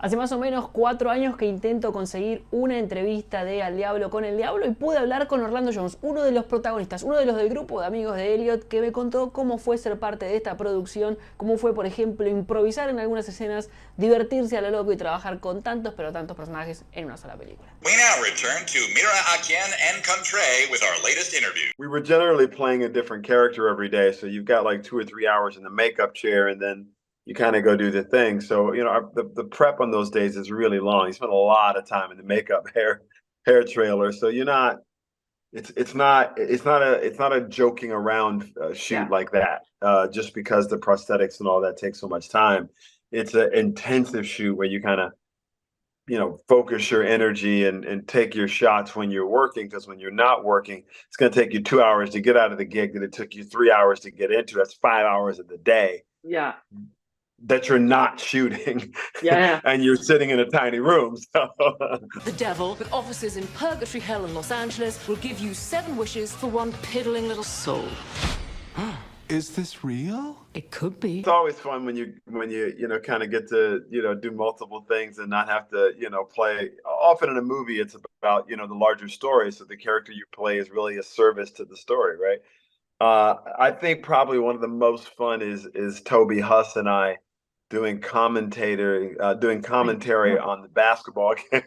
Hace más o menos 4 años que intento conseguir una entrevista de Al Diablo con el Diablo y pude hablar con Orlando Jones, uno de los protagonistas, uno de los del grupo de amigos de Elliott, que me contó cómo fue ser parte de esta producción, cómo fue, por ejemplo, improvisar en algunas escenas, divertirse a lo loco y trabajar con tantos, pero tantos personajes en una sola película. We now return to Mira Akien and Contre with our latest interview. We were generally playing a different character every day, so you've got like 2 or 3 hours in the makeup chair, and then you kind of go do the thing. So, you know, the prep on those days is really long. You spend a lot of time in the makeup hair trailer. So you're not, it's not a joking around shoot like that, just because the prosthetics and all that takes so much time. It's an intensive shoot where you kind of, you know, focus your energy and take your shots when you're working, because when you're not working, it's going to take you 2 hours to get out of the gig that it took you 3 hours to get into. That's 5 hours of the day. Yeah. That you're not shooting. Yeah. And you're sitting in a tiny room. So. The devil, with offices in Purgatory Hell in Los Angeles, will give you 7 wishes for one piddling little soul. Is this real? It could be. It's always fun when you know, kind of get to, you know, do multiple things and not have to, you know, play. Often in a movie, it's about, you know, the larger story. So the character you play is really a service to the story, right? I think probably one of the most fun is Toby Huss and I doing commentary on the basketball game.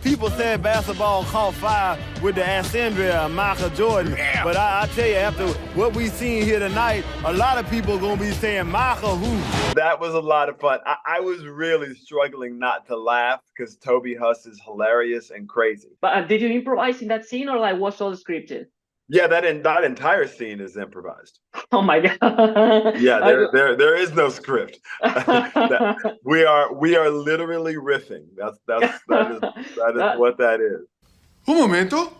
People said basketball caught fire with the Alexandria Michael Jordan. Yeah. But I tell you, after what we seen here tonight, a lot of people going to be saying Michael who? That was a lot of fun. I was really struggling not to laugh because Toby Huss is hilarious and crazy. But did you improvise in that scene, or like was all scripted? Yeah, that entire scene is improvised. Oh my god! Yeah, there is no script. we are literally riffing. That is what that is. Un momento.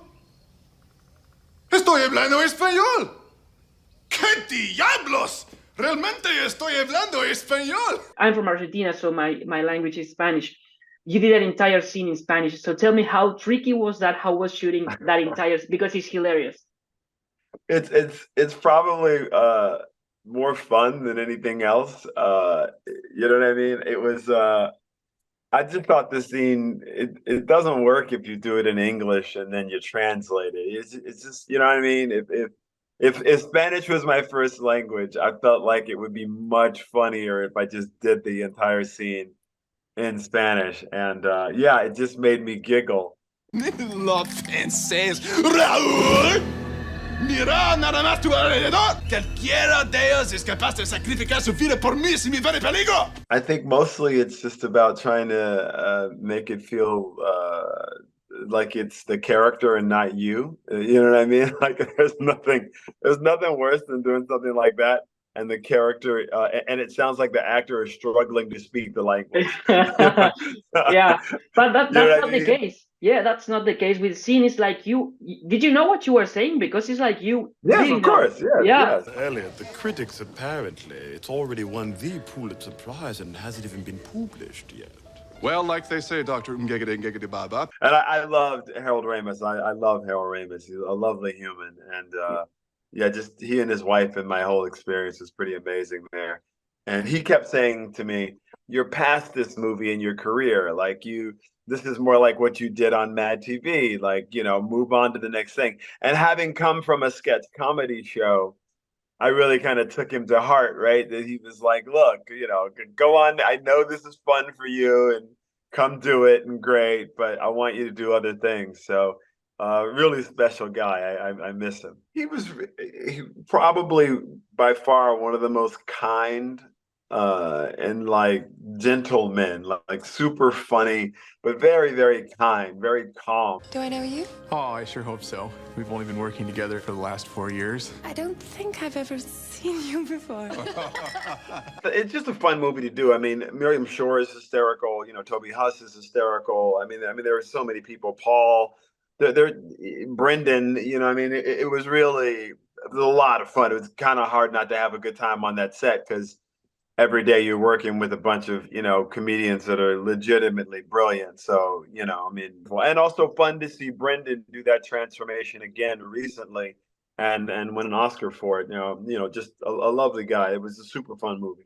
Estoy hablando español. ¿Qué diablos? Realmente estoy hablando español. I'm from Argentina, so my language is Spanish. You did an entire scene in Spanish. So tell me, how tricky was that? How was shooting that entire? Because it's hilarious. It's probably more fun than anything else. You know what I mean? It was. I just thought the scene. It doesn't work if you do it in English and then you translate it. It's just, you know what I mean. If Spanish was my first language, I felt like it would be much funnier if I just did the entire scene in Spanish. And yeah, it just made me giggle. Lo francés, Raúl. Mira nada más tu alrededor. Cualquiera de ellos es capaz de sacrificar su vida por mí si me ven en peligro. I think mostly it's just about trying to make it feel like it's the character and not you. You know what I mean? Like there's nothing worse than doing something like that and the character and it sounds like the actor is struggling to speak the language. Yeah, but that's not the case. Yeah, that's not the case with scene. It's like did you know what you were saying? Because it's like you. Yes, really of course. Yeah. Yes. Elliott, the critics apparently, it's already won the Pulitzer Prize and hasn't even been published yet. Well, like they say, Dr. Umgegede Baba. And I loved Harold Ramis. I love Harold Ramis. He's a lovely human. And yeah, just he and his wife and my whole experience was pretty amazing there. And he kept saying to me, "You're past this movie in your career. Like this is more like what you did on Mad TV. Like, you know, move on to the next thing." And having come from a sketch comedy show, I really kind of took him to heart, right? That he was like, "Look, you know, go on. I know this is fun for you and come do it and great, but I want you to do other things." So really special guy. I miss him. He was probably by far one of the most kind and like gentlemen, like super funny, but very, very kind, very calm. Do I know you? Oh, I sure hope so. We've only been working together for the last 4 years. I don't think I've ever seen you before. It's just a fun movie to do. I mean, Miriam Shore is hysterical. You know, Toby Huss is hysterical. I mean, there are so many people. Paul, Brendan. You know, I mean, it was really a lot of fun. It was kind of hard not to have a good time on that set because every day you're working with a bunch of, you know, comedians that are legitimately brilliant. So, you know, I mean, and also fun to see Brendan do that transformation again recently and win an Oscar for it. You know, just a lovely guy. It was a super fun movie.